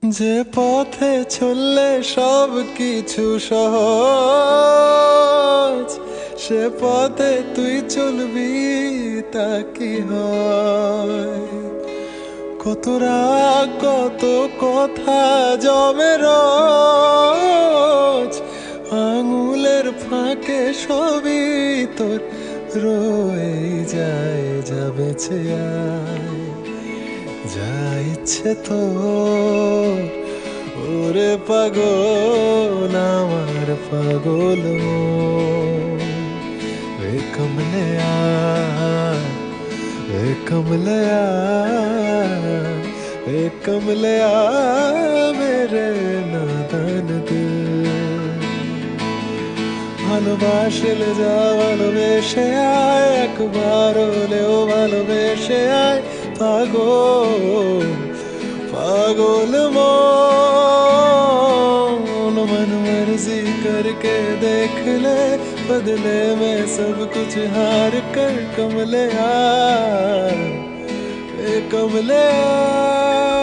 যে পথে চললে সব কিছু সহজ, সে পথে তুই চলবি তা কি হয়? কত রাগ কত কথা জমে রোজ, আঙুলের ফাঁকে সবই তোর রয়ে যায়। যাবে আয় যা ইচ্ছে তোর, ওরে পাগল আমার পাগল মন। वे कमले आ, वे कमले आ, वे कमले आ मेरे नादान दिल। ভালোবাসলে যা ভালোবেসে আয়, একবার হলেও ভালোবেসে আয়। পাগল पागल मौन मन मर्जी करके देख ले, बदले में सब कुछ हार कर कमले आ, ए कमले आ।